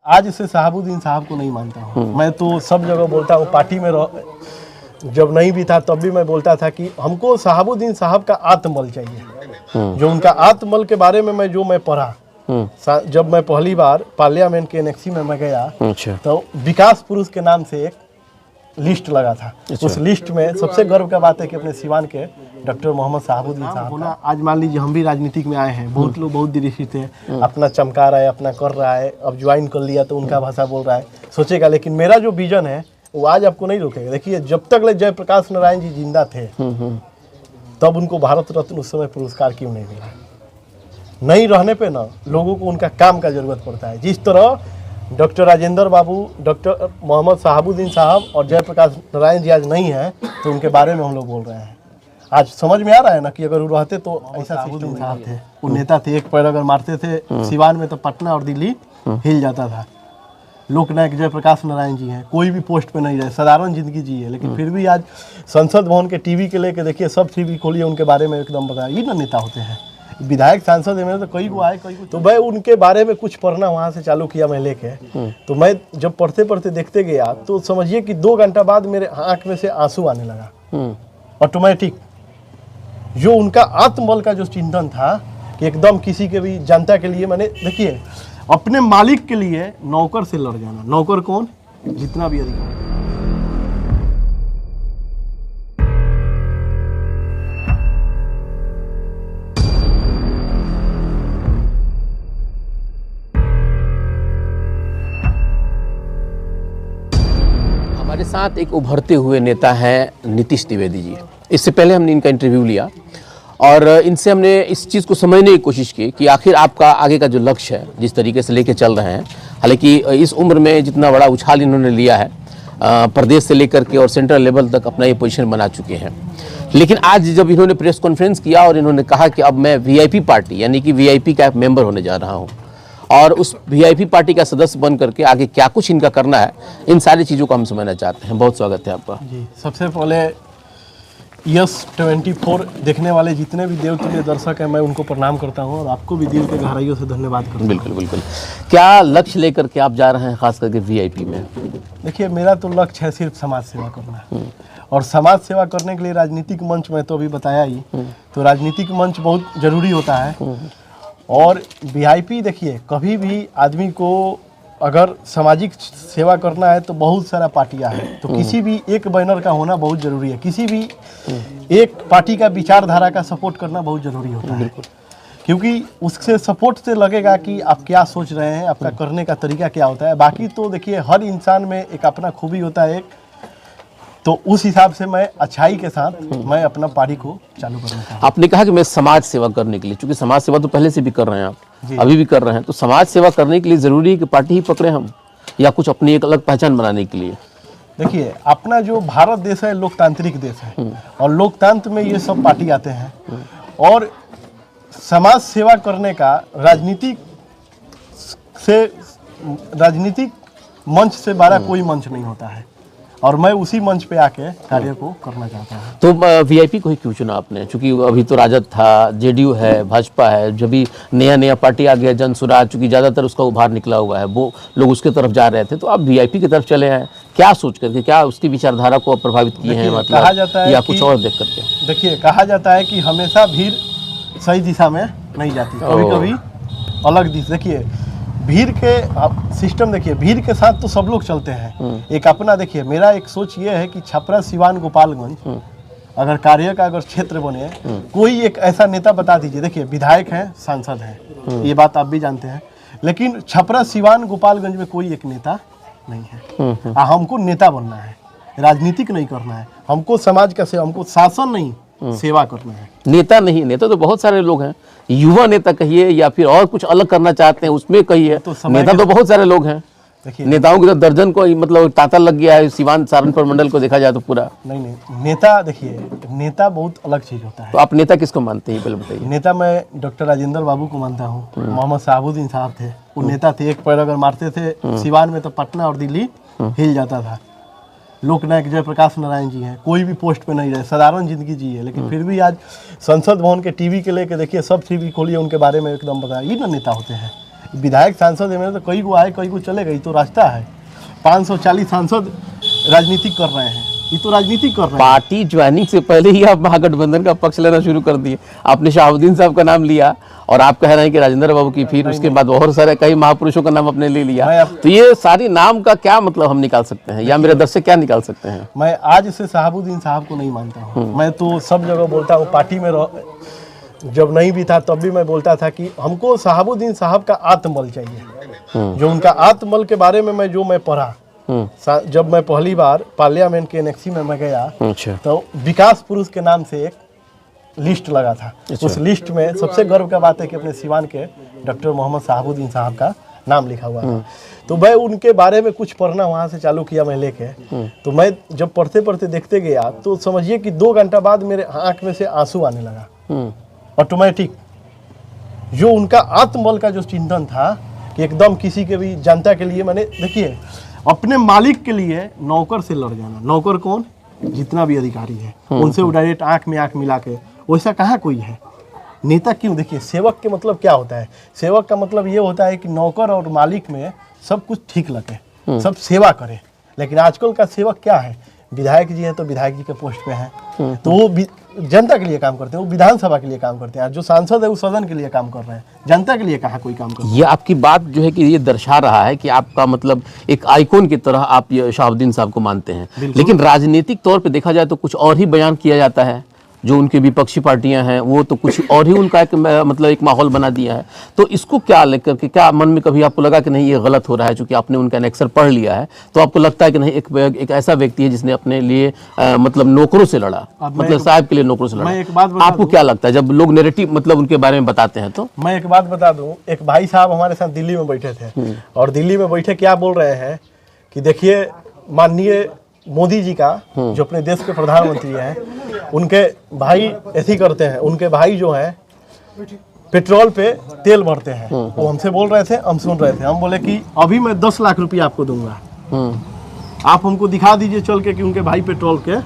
आज से शहाबुद्दीन साहब को नहीं मानता हूँ। मैं तो सब जगह बोलता हूँ, पार्टी में जब नहीं भी था तब भी मैं बोलता था कि हमको शहाबुद्दीन साहब का आत्मबल चाहिए। जो उनका आत्मबल के बारे में मैं पढ़ा, जब मैं पहली बार पार्लियामेंट के एनेक्सी में मैं गया, तो विकास पुरुष के नाम से एक लिस्ट लगा था। उस लिस्ट में सबसे गर्व का बात है कि अपने सिवान के डॉक्टर मोहम्मद शहाबुद्दीन साहब बोला। आज मान लीजिए हम भी राजनीतिक में आए हैं, बहुत लोग बहुत दृष्टि थे, अपना चमका रहा है, अपना कर रहा है, अब ज्वाइन कर लिया तो उनका भाषा बोल रहा है, सोचेगा। लेकिन मेरा जो विजन है वो आज आपको नहीं रोकेगा। देखिए, जब तक जयप्रकाश नारायण जी जिंदा थे तब उनको भारत रत्न उस समय पुरस्कार क्यों नहीं मिला? नहीं रहने पे ना लोगों को उनका काम का जरूरत पड़ता है। जिस तरह डॉक्टर राजेंद्र बाबू, डॉक्टर मोहम्मद शहाबुद्दीन साहब और जयप्रकाश नारायण जी आज नहीं हैं, तो उनके बारे में हम लोग बोल रहे हैं। आज समझ में आ रहा है ना कि अगर वो रहते तो ऐसा शहाबुद्दीन साहब थे, वो नेता थे, एक पैर अगर मारते थे सिवान में तो पटना और दिल्ली हिल जाता था। लोकनायक जयप्रकाश नारायण जी हैं, कोई भी पोस्ट पे नहीं रहे, साधारण जिंदगी जी है, लेकिन फिर भी आज संसद भवन के टीवी के लेके देखिए, सब टीवी खोलिए उनके बारे में एकदम बताया। ये ना नेता होते हैं, विधायक सांसद है, तो कई को आए कई को। तो मैं उनके बारे में कुछ पढ़ना वहाँ से चालू किया मैं लेके। तो मैं जब पढ़ते पढ़ते देखते गया तो समझिए कि 2 घंटा बाद मेरे आंख में से आंसू आने लगा ऑटोमेटिक। जो उनका आत्मबल का जो चिंतन था कि एकदम किसी के भी जनता के लिए, मैंने देखिए अपने मालिक के लिए नौकर से लड़ जाना। नौकर कौन? जितना भी अधिकार। हमारे साथ एक उभरते हुए नेता हैं नीतीश द्विवेदी जी। इससे पहले हमने इनका इंटरव्यू लिया और इनसे हमने इस चीज़ को समझने की कोशिश की कि आखिर आपका आगे का जो लक्ष्य है, जिस तरीके से लेके चल रहे हैं, हालांकि इस उम्र में जितना बड़ा उछाल इन्होंने लिया है, प्रदेश से लेकर के और सेंट्रल लेवल तक अपना ये पोजीशन बना चुके हैं। लेकिन आज जब इन्होंने प्रेस कॉन्फ्रेंस किया और इन्होंने कहा कि अब मैं वीआईपी पार्टी यानी कि वीआईपी का मेंबर होने जा रहा हूँ और उस वीआईपी पार्टी का सदस्य बन करके आगे क्या कुछ इनका करना है, इन सारी चीज़ों को हम समझना चाहते हैं। बहुत स्वागत है आपका जी। सबसे पहले यस 24 देखने वाले जितने भी देवतुल्य दर्शक हैं, मैं उनको प्रणाम करता हूं और आपको भी दिल के गहराइयों से धन्यवाद करता हूं। बिल्कुल बिल्कुल। क्या लक्ष्य लेकर के आप जा रहे हैं खास करके वीआईपी में? देखिए, मेरा तो लक्ष्य है सिर्फ समाज सेवा करना, और समाज सेवा करने के लिए राजनीतिक मंच में तो अभी बताया ही, तो राजनीतिक मंच बहुत जरूरी होता है। और वीआईपी देखिए, कभी भी आदमी को अगर सामाजिक सेवा करना है तो बहुत सारा पार्टियां हैं, तो किसी भी एक बैनर का होना बहुत जरूरी है। किसी भी एक पार्टी का विचारधारा का सपोर्ट करना बहुत जरूरी होता है, क्योंकि उससे सपोर्ट से लगेगा कि आप क्या सोच रहे हैं, आपका करने का तरीका क्या होता है। बाकी तो देखिए, हर इंसान में एक अपना खूबी होता है एक, तो उस हिसाब से मैं अच्छाई के साथ मैं अपना पार्टी को चालू करना चाहता हूं। आपने कहा कि मैं समाज सेवा करने के लिए, क्योंकि समाज सेवा तो पहले से भी कर रहे हैं आप, अभी भी कर रहे हैं, तो समाज सेवा करने के लिए जरूरी है कि पार्टी ही पकड़े हम, या कुछ अपनी एक अलग पहचान बनाने के लिए? देखिए, अपना जो भारत देश है लोकतांत्रिक देश है, और लोकतंत्र में ये सब पार्टी आते हैं, और समाज सेवा करने का राजनीतिक मंच से बड़ा कोई मंच नहीं होता है, और मैं उसी मंच पे आके कार्य को करना चाहता हूँ। तो वीआईपी को ही क्यों चुना आपने? क्योंकि अभी तो राजद था, जेडीयू है, भाजपा है, जब भी नया पार्टी आ गया जनसुराज, चूंकि ज़्यादातर उसका उभार निकला हुआ है, वो लोग उसके तरफ जा रहे थे, तो आप वीआईपी की तरफ चले हैं, क्या सोच करके? क्या उसकी विचारधारा को प्रभावित किए हैं, मतलब कहा जाता है या कुछ और देख करके? देखिए, कहा जाता है कि हमेशा भीड़ सही दिशा में नहीं जाती, कभी कभी अलग दिशा। देखिए, भीड़ के सिस्टम, देखिए भीड़ के साथ तो सब लोग चलते हैं, एक अपना। देखिए, मेरा एक सोच ये है कि छपरा, सिवान, गोपालगंज अगर कार्य का अगर क्षेत्र बने, कोई एक ऐसा नेता बता दीजिए। देखिए, विधायक हैं, सांसद हैं, ये बात आप भी जानते हैं, लेकिन छपरा, सिवान, गोपालगंज में कोई एक नेता नहीं है। हमको नेता बनना है, राजनीतिक नहीं करना है, हमको समाज का सेवा, हमको शासन नहीं सेवा करना है। नेता नहीं, नेता तो बहुत सारे लोग हैं, युवा नेता कहिए या फिर और कुछ अलग करना चाहते हैं उसमें कहिए, नेता तो बहुत सारे लोग हैं। नेताओं की तो दर्जन को मतलब तांता लग गया है सिवान सहारनपुर मंडल को देखा जाए तो पूरा। नहीं, नेता देखिए, नेता बहुत अलग चीज होता है। तो आप नेता किसको मानते हैं पहले बताइए? नेता मैं डॉक्टर राजेंद्र बाबू को मानता हूँ। मोहम्मद शहाबुद्दीन साहब थे, वो नेता थे, एक पैर अगर मारते थे सिवान में तो पटना और दिल्ली हिल जाता था। लोकनायक जयप्रकाश नारायण जी हैं, कोई भी पोस्ट पे नहीं रहे, साधारण जिंदगी जी है, लेकिन फिर भी आज संसद भवन के टीवी के लेके देखिए, सब टीवी खोलिए उनके बारे में एकदम बताया। ये ना नेता होते हैं, विधायक सांसद है, तो कई को आए कई को चले गए, तो रास्ता है। 540 सांसद राजनीति कर रहे हैं, ये तो राजनीति कर रहे हैं। पार्टी ज्वाइनिंग से पहले ही आप महागठबंधन का पक्ष लेना शुरू कर दिए। आपने शहाबुद्दीन साहब का नाम लिया और आप कह रहे हैं कि राजेंद्र बाबू की, फिर उसके बाद बहुत सारे कई महापुरुषों का नाम आपने ले लिया। तो ये सारी नाम का क्या मतलब हम निकाल सकते हैं, या मेरे दर्शक क्या निकाल सकते हैं? मैं आज से शहाबुद्दीन साहब को नहीं मानता हूँ। मैं तो सब जगह बोलता हूँ, पार्टी में जब नहीं भी था तब भी मैं बोलता था कि हमको शहाबुद्दीन साहब का आत्मबल चाहिए। जो उनका आत्मबल के बारे में मैं पढ़ा, जब मैं पहली बार पार्लियामेंट के एनेक्सी में मैं गया, तो विकास पुरुष के नाम से एक लिस्ट लगा था। उस लिस्ट में सबसे गर्व का बात है कि अपने सिवान के डॉक्टर मोहम्मद शहाबुद्दीन साहब का नाम लिखा हुआ था। तो मैं उनके बारे में कुछ पढ़ना वहाँ से चालू किया मैं लेके। तो मैं जब पढ़ते पढ़ते देखते गया, तो समझिए कि 2 घंटा बाद मेरे आंख में से आंसू आने लगा ऑटोमेटिक। जो उनका आत्मबल का जो चिंतन था कि एकदम किसी के भी जनता के लिए, मैंने देखिए अपने मालिक के लिए नौकर से लड़ जाना। नौकर कौन? जितना भी अधिकारी है उनसे वो डायरेक्ट आंख में आंख मिला के, वैसा कहाँ कोई है। नेता क्यों? देखिए सेवक के मतलब क्या होता है? सेवक का मतलब ये होता है कि नौकर और मालिक में सब कुछ ठीक लगे, सब सेवा करे। लेकिन आजकल का सेवक क्या है? विधायक जी हैं तो विधायक जी के पोस्ट पे हैं, तो वो जनता के लिए काम करते हैं, वो विधानसभा के लिए काम करते हैं। जो सांसद है वो सदन के लिए काम कर रहे हैं, जनता के लिए कहाँ कोई काम कर रहा है। ये आपकी बात जो है कि ये दर्शा रहा है कि आपका मतलब एक आइकॉन की तरह आप ये शहाबुद्दीन साहब को मानते हैं। लेकिन राजनीतिक तौर पे देखा जाए तो कुछ और ही बयान किया जाता है। जो उनके विपक्षी पार्टियां हैं वो तो कुछ और ही उनका एक मतलब एक माहौल बना दिया है। तो इसको क्या लेकर के, क्या मन में कभी आपको लगा कि नहीं ये गलत हो रहा है? चूंकि आपने उनका अनेक्सर पढ़ लिया है तो आपको लगता है कि नहीं एक ऐसा व्यक्ति है जिसने अपने लिए मतलब नौकरों से लड़ा, मतलब साहब के लिए नौकरों से लड़ा। आपको क्या लगता है जब लोग नैरेटिव मतलब उनके बारे में बताते हैं? तो मैं एक बात बता दूं, एक भाई साहब हमारे साथ दिल्ली में बैठे थे, और दिल्ली में बैठे क्या बोल रहे हैं कि देखिए माननीय मोदी जी का, जो अपने देश के प्रधानमंत्री हैं, उनके भाई ऐसी करते हैं, उनके भाई जो हैं पेट्रोल पे तेल भरते हैं। वो हमसे बोल रहे थे, हम सुन रहे थे। हम बोले कि अभी मैं 10 लाख रुपया आपको दूंगा, आप हमको दिखा दीजिए चल के कि उनके भाई पेट्रोल के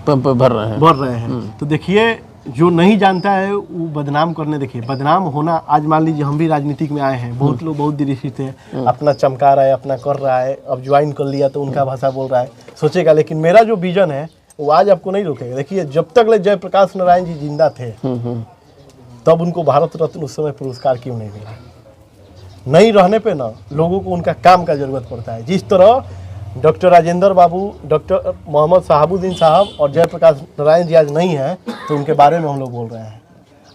पंप भर रहे हैं। तो देखिए जो नहीं जानता है वो बदनाम करने, देखिए बदनाम होना। आज मान लीजिए हम भी राजनीतिक में आए हैं, बहुत लोग बहुत दृष्टि थे, अपना चमका रहा है, अपना कर रहा है, अब ज्वाइन कर लिया तो उनका भाषा बोल रहा है, सोचेगा। लेकिन मेरा जो विजन है वो आज आपको नहीं रोकेगा। देखिए जब तक ले जयप्रकाश नारायण जी जिंदा थे तब उनको भारत रत्न उस समय पुरस्कार क्यों नहीं मिला? नहीं रहने पे ना लोगों को उनका काम का जरूरत पड़ता है। जिस तरह डॉक्टर राजेंद्र बाबू, डॉक्टर मोहम्मद शहाबुद्दीन साहब और जयप्रकाश नारायण जी आज नहीं हैं, तो उनके बारे में हम लोग बोल रहे हैं।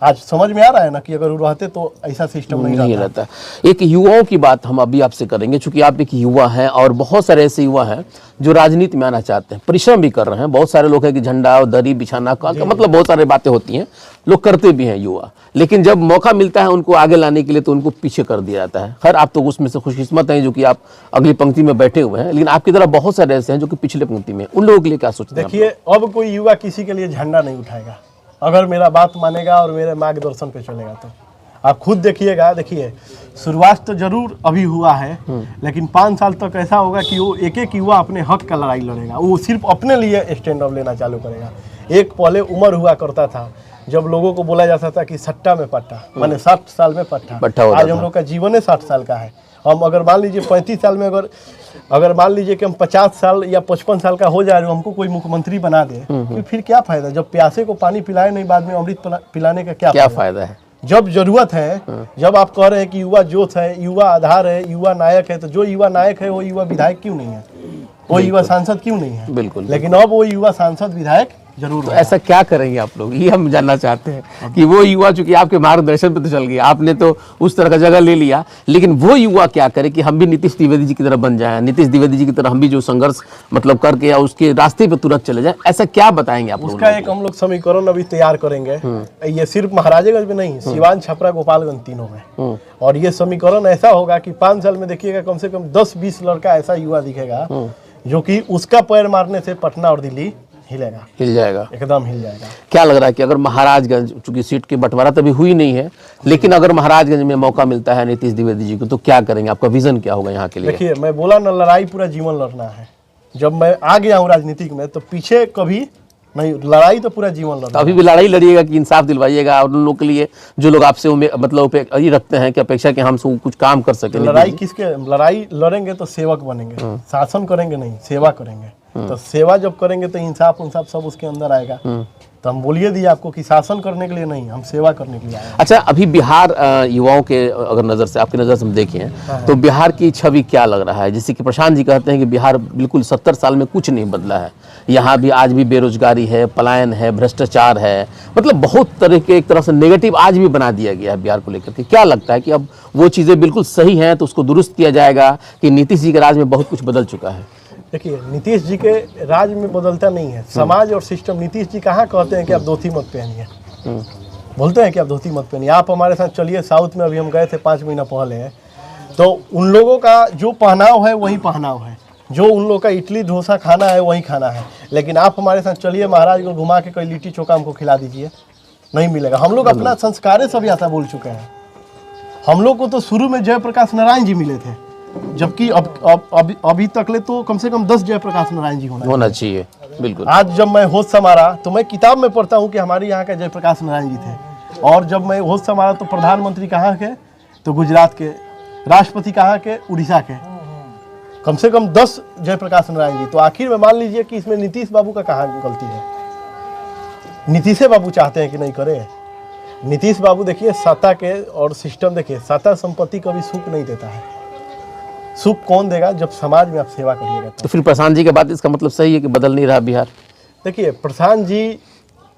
आज समझ में आ रहा है ना कि अगर वो रहते तो ऐसा सिस्टम नहीं रहता। एक युवाओं की बात हम अभी आपसे करेंगे, चूंकि आप एक युवा हैं और बहुत सारे ऐसे युवा हैं जो राजनीति में आना चाहते हैं, परिश्रम भी कर रहे हैं। बहुत सारे लोग हैं कि झंडा और दरी बिछाना का मतलब बहुत सारी बातें होती हैं, लोग करते भी हैं युवा। लेकिन जब मौका मिलता है उनको आगे लाने के लिए तो उनको पीछे कर दिया जाता है। खैर आप तो उसमें से खुशकिस्मत हैं जो कि आप अगली पंक्ति में बैठे हुए हैं, लेकिन आपकी तरह बहुत सारे ऐसे हैं जो कि पिछले पंक्ति में। उन लोगों के लिए क्या सोचते हैं? देखिए अब कोई युवा किसी के लिए झंडा नहीं उठाएगा अगर मेरा बात मानेगा और मेरे मार्गदर्शन पे चलेगा। तो आप खुद देखिएगा। देखिए शुरुआत तो जरूर अभी हुआ है, लेकिन 5 साल तक ऐसा होगा कि वो एक एक युवा अपने हक का लड़ाई लड़ेगा। वो सिर्फ अपने लिए स्टैंड अप लेना चालू करेगा। एक पहले उम्र हुआ करता था जब लोगों को बोला जाता था कि सट्टा में पट्टा, माने 60 साल में पट्टा। आज हम लोग का जीवन 60 साल का है। हम अगर मान लीजिए 35 साल में अगर मान लीजिए कि हम 50 साल या 55 साल का हो जाए, हमको कोई मुख्यमंत्री बना दे तो फिर क्या फायदा? जब प्यासे को पानी पिलाए नहीं, बाद में अमृत पिलाने का क्या फायदा है? जब जरूरत है, जब आप कह रहे हैं कि युवा जोश है, युवा आधार है, युवा नायक है, तो जो युवा नायक है वो युवा विधायक क्यों नहीं है? वो युवा सांसद क्यों नहीं है? बिल्कुल। लेकिन अब वो युवा सांसद विधायक जरूर। तो ऐसा क्या करेंगे आप लोग, ये हम जानना चाहते हैं कि वो युवा चूंकि आपके मार्गदर्शन पे तो चल गया, आपने तो उस तरह का जगह ले लिया, लेकिन वो युवा क्या करे कि हम भी नीतीश द्विवेदी जी की तरह बन जाए, नीतीश द्विवेदी जी की तरह हम भी जो संघर्ष मतलब करके या उसके रास्ते पे तुरंत चले जाए। ऐसा क्या बताएंगे आप? उसका एक हम लोग समीकरण अभी तैयार करेंगे। ये सिर्फ महाराजेगंज में नहीं, सिवान, छपरा, गोपालगंज तीनों में। और ये समीकरण ऐसा होगा कि 5 साल में देखिएगा कम से कम 10-20 लड़का ऐसा युवा दिखेगा जो कि उसका पैर मारने से पटना और दिल्ली हिल जाएगा, एकदम हिल जाएगा। क्या लग रहा है कि अगर महाराजगंज, चूंकि सीट की बंटवारा तभी हुई नहीं है, लेकिन अगर महाराजगंज में मौका मिलता है नीतीश द्विवेदी जी को तो क्या करेंगे? आपका विजन क्या होगा यहाँ के लिए? देखिए मैं बोला ना, लड़ाई पूरा जीवन लड़ना है। जब मैं आ गया हूँ राजनीतिक में तो पीछे कभी नहीं, लड़ाई तो पूरा जीवन तो लड़ा। अभी भी लड़ाई लड़िएगा कि इंसाफ दिलवाइएगा और उन लोगों के लिए जो लोग आपसे मतलब ये रखते हैं कि अपेक्षा कि हम सब कुछ काम कर सके। लड़ाई किसके, लड़ाई लड़ेंगे तो सेवक बनेंगे, शासन करेंगे नहीं, सेवा करेंगे। तो सेवा जब करेंगे तो इंसाफ उनसाफ सब उसके अंदर आएगा। तो हम बोलिए दिए आपको कि शासन करने के लिए नहीं, हम सेवा करने के लिए आए हैं। अच्छा, अभी बिहार युवाओं के अगर नज़र से, आपकी नज़र से हम देखें तो बिहार की छवि क्या लग रहा है? जैसे कि प्रशांत जी कहते हैं कि बिहार बिल्कुल 70 साल में कुछ नहीं बदला है, यहाँ भी आज भी बेरोजगारी है, पलायन है, भ्रष्टाचार है, मतलब बहुत तरह के एक तरह से नेगेटिव आज भी बना दिया गया है बिहार को लेकर के। क्या लगता है कि अब वो चीज़ें बिल्कुल सही हैं तो उसको दुरुस्त किया जाएगा कि नीतीश जी के राज में बहुत कुछ बदल चुका है? देखिए, नीतीश जी के राज में बदलता नहीं है समाज और सिस्टम। नीतीश जी कहाँ कहते हैं कि आप धोती मत पहनिए, बोलते हैं कि आप धोती मत पहनिए। आप हमारे साथ चलिए, साउथ में अभी हम गए थे 5 महीना पहले, तो उन लोगों का जो पहनाव है वही पहनाव है, जो उन लोगों का इडली डोसा खाना है वही खाना है। लेकिन आप हमारे साथ चलिए, महाराज को घुमा के कोई लिट्टी चोखा हमको खिला दीजिए, नहीं मिलेगा। हम लोग अपना संस्कार सभ्यता बोल चुके हैं। हम लोग को तो शुरू में जयप्रकाश नारायण जी मिले थे, जबकि अभी तक ले तो कम से कम 10 जयप्रकाश नारायण जी होना चाहिए। बिल्कुल। आज जब मैं होश संभाला तो मैं किताब में पढ़ता हूँ कि हमारे यहाँ के जयप्रकाश नारायण जी थे, और जब मैं होश संभाला तो प्रधानमंत्री कहाँ के, तो गुजरात के, राष्ट्रपति कहाँ के, उड़ीसा के, कम से कम 10 जयप्रकाश नारायण जी। तो आखिर में मान लीजिए कि इसमें नीतीश बाबू का कहाँ गलती है? नीतीश बाबू चाहते हैं कि नहीं करे? नीतीश बाबू देखिए, सत्ता के और सिस्टम देखिए, सत्ता संपत्ति कभी सुख नहीं देता है। सुख कौन देगा? जब समाज में आप सेवा करिएगा। तो फिर प्रशांत जी के बात इसका मतलब सही है कि बदल नहीं रहा बिहार? देखिए, प्रशांत जी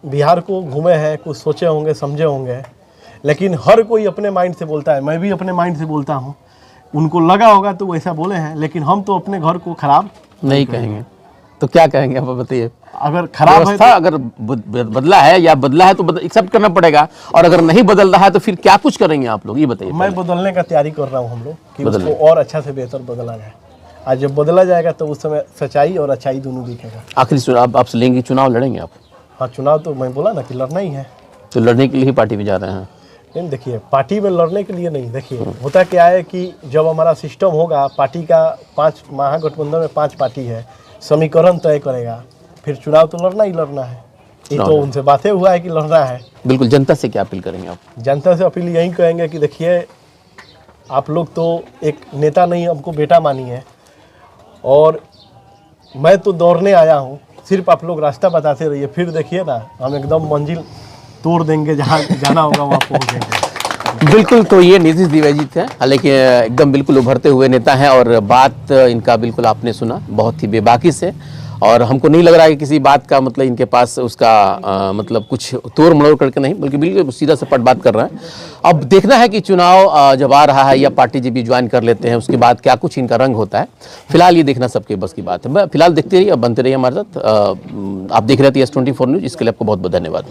बिहार को घूमे हैं, कुछ सोचे होंगे, समझे होंगे, लेकिन हर कोई अपने माइंड से बोलता है। मैं भी अपने माइंड से बोलता हूँ, उनको लगा होगा तो वैसा बोले हैं, लेकिन हम तो अपने घर को खराब नहीं कहेंगे। तो क्या कहेंगे आप बताइए? अगर खराब है तो, अगर बदला है या बदला है तो एक्सेप्ट करना पड़ेगा, और अगर नहीं बदल रहा है तो फिर क्या कुछ करेंगे आप लोग, ये बताइए। मैं बदलने का तैयारी कर रहा हूँ हम लोग, कि उसको और अच्छा से बेहतर बदला जाए। आज जब बदला जाएगा तो उस समय सच्चाई और अच्छाई दोनों दिखेगा। आखिरी चुनाव आपसे लेंगे, चुनाव लड़ेंगे आप? हाँ, चुनाव तो मैं बोला ना कि लड़ना ही है। तो लड़ने के लिए ही पार्टी में जा रहे हैं? नहीं, देखिए, पार्टी में लड़ने के लिए नहीं। देखिए, होता क्या है कि जब हमारा सिस्टम होगा, पार्टी का 5 महागठबंधन में 5 पार्टी है, समीकरण तय करेगा, फिर चुनाव तो लड़ना ही लड़ना है। ये तो उनसे बातें हुआ है कि लड़ना है। बिल्कुल। जनता से क्या अपील करेंगे आप? जनता से अपील यही करेंगे कि देखिए, आप लोग तो एक नेता नहीं, हमको बेटा मानी है, और मैं तो दौड़ने आया हूँ, सिर्फ आप लोग रास्ता बताते रहिए, फिर देखिए ना, हम एकदम मंजिल तोड़ देंगे, जहाँ जाना होगा वहाँ पहुँचेंगे। बिल्कुल। तो ये नीतीश द्विवेदी जी थे, हालांकि एकदम बिल्कुल उभरते हुए नेता हैं, और बात इनका बिल्कुल आपने सुना बहुत ही बेबाकी से, और हमको नहीं लग रहा है कि किसी बात का मतलब इनके पास उसका मतलब कुछ तोड़ मड़ोड़ करके नहीं, बल्कि बिल्कुल सीधा सपाट बात कर रहे हैं। अब देखना है कि चुनाव जब आ रहा है या पार्टी जब भी ज्वाइन कर लेते हैं उसके बाद क्या कुछ इनका रंग होता है। फिलहाल ये देखना सबके बस की बात है। फिलहाल देखते रहिए, अब बनते रहिए हमारे साथ। आप देख रहे थे S24 न्यूज़, इसके लिए आपको बहुत बहुत धन्यवाद।